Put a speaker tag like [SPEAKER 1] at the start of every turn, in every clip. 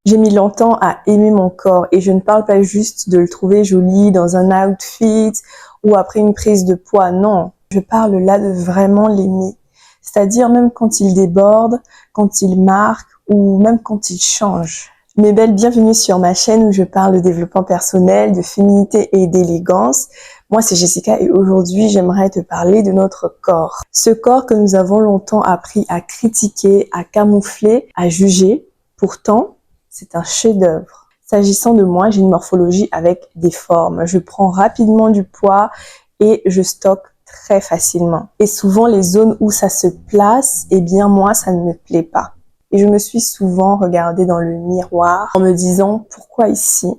[SPEAKER 1] J'ai mis longtemps à aimer mon corps et je ne parle pas juste de le trouver joli dans un outfit ou après une prise de poids, non. Je parle là de vraiment l'aimer. C'est-à-dire même quand il déborde, quand il marque ou même quand il change. Mes belles, bienvenue sur ma chaîne où je parle de développement personnel, de féminité et d'élégance. Moi, c'est Jessica et aujourd'hui, j'aimerais te parler de notre corps. Ce corps que nous avons longtemps appris à critiquer, à camoufler, à juger. Pourtant, c'est un chef-d'œuvre. S'agissant de moi, j'ai une morphologie avec des formes. Je prends rapidement du poids et je stocke très facilement. Et souvent, les zones où ça se place, eh bien, moi, ça ne me plaît pas. Et je me suis souvent regardée dans le miroir en me disant « Pourquoi ici ?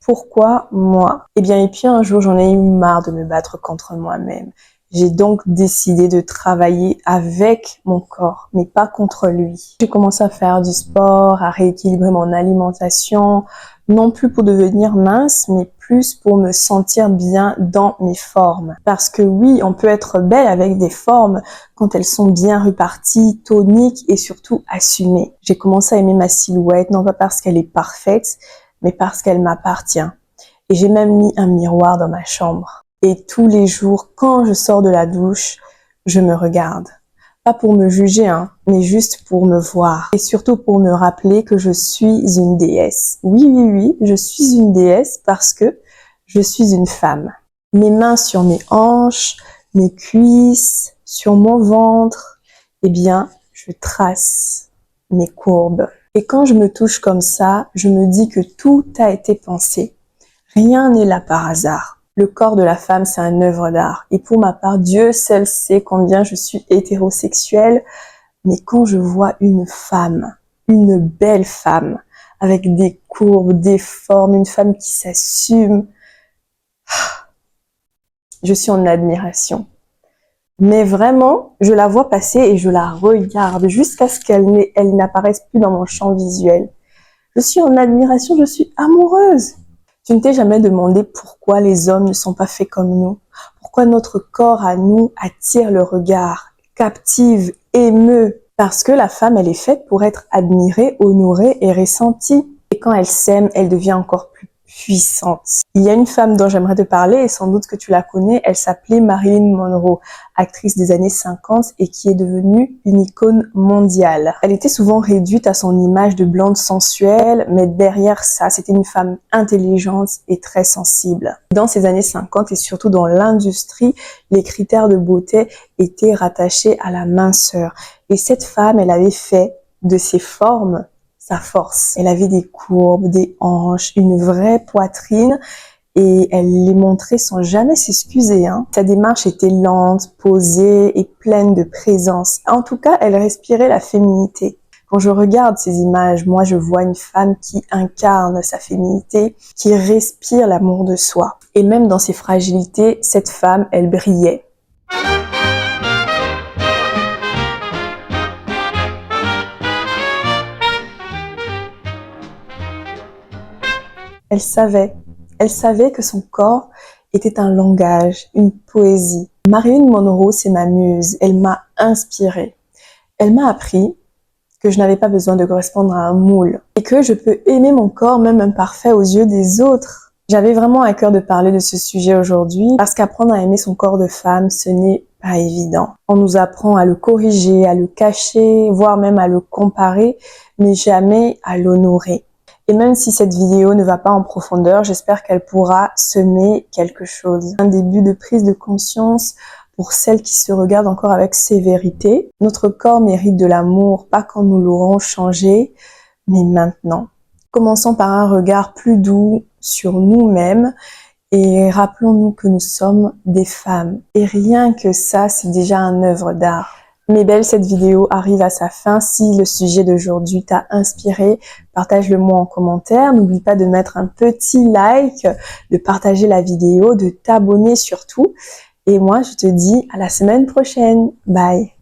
[SPEAKER 1] Pourquoi moi ?» Eh bien, et puis un jour, j'en ai eu marre de me battre contre moi-même. J'ai donc décidé de travailler avec mon corps, mais pas contre lui. J'ai commencé à faire du sport, à rééquilibrer mon alimentation, non plus pour devenir mince, mais plus pour me sentir bien dans mes formes. Parce que oui, on peut être belle avec des formes quand elles sont bien reparties, toniques et surtout assumées. J'ai commencé à aimer ma silhouette, non pas parce qu'elle est parfaite, mais parce qu'elle m'appartient. Et j'ai même mis un miroir dans ma chambre. Et tous les jours, quand je sors de la douche, je me regarde. Pas pour me juger, mais juste pour me voir. Et surtout pour me rappeler que je suis une déesse. Oui, je suis une déesse parce que je suis une femme. Mes mains sur mes hanches, mes cuisses, sur mon ventre, eh bien, je trace mes courbes. Et quand je me touche comme ça, je me dis que tout a été pensé. Rien n'est là par hasard. Le corps de la femme, c'est une œuvre d'art. Et pour ma part, Dieu seul sait combien je suis hétérosexuelle. Mais quand je vois une femme, une belle femme, avec des courbes, des formes, une femme qui s'assume, je suis en admiration. Mais vraiment, je la vois passer et je la regarde jusqu'à ce qu'elle n'apparaisse plus dans mon champ visuel. Je suis en admiration, je suis amoureuse. Tu ne t'es jamais demandé pourquoi les hommes ne sont pas faits comme nous? Pourquoi notre corps à nous attire le regard, captive, émeut? Parce que la femme, elle est faite pour être admirée, honorée et ressentie. Et quand elle s'aime, elle devient encore plus puissante. Il y a une femme dont j'aimerais te parler et sans doute que tu la connais, elle s'appelait Marilyn Monroe, actrice des années 50 et qui est devenue une icône mondiale. Elle était souvent réduite à son image de blonde sensuelle, mais derrière ça, c'était une femme intelligente et très sensible. Dans ces années 50 et surtout dans l'industrie, les critères de beauté étaient rattachés à la minceur. Et cette femme, elle avait fait de ses formes sa force. Elle avait des courbes, des hanches, une vraie poitrine et elle les montrait sans jamais s'excuser. Sa démarche était lente, posée et pleine de présence. En tout cas, elle respirait la féminité. Quand je regarde ces images, moi je vois une femme qui incarne sa féminité, qui respire l'amour de soi. Et même dans ses fragilités, cette femme, elle brillait. Elle savait que son corps était un langage, une poésie. Marilyn Monroe, c'est ma muse, elle m'a inspirée. Elle m'a appris que je n'avais pas besoin de correspondre à un moule et que je peux aimer mon corps même imparfait aux yeux des autres. J'avais vraiment à cœur de parler de ce sujet aujourd'hui parce qu'apprendre à aimer son corps de femme, ce n'est pas évident. On nous apprend à le corriger, à le cacher, voire même à le comparer, mais jamais à l'honorer. Et même si cette vidéo ne va pas en profondeur, j'espère qu'elle pourra semer quelque chose. Un début de prise de conscience pour celles qui se regardent encore avec sévérité. Notre corps mérite de l'amour, pas quand nous l'aurons changé, mais maintenant. Commençons par un regard plus doux sur nous-mêmes et rappelons-nous que nous sommes des femmes. Et rien que ça, c'est déjà une œuvre d'art. Mes belles, cette vidéo arrive à sa fin. Si le sujet d'aujourd'hui t'a inspiré, partage-le moi en commentaire. N'oublie pas de mettre un petit like, de partager la vidéo, de t'abonner surtout. Et moi, je te dis à la semaine prochaine. Bye!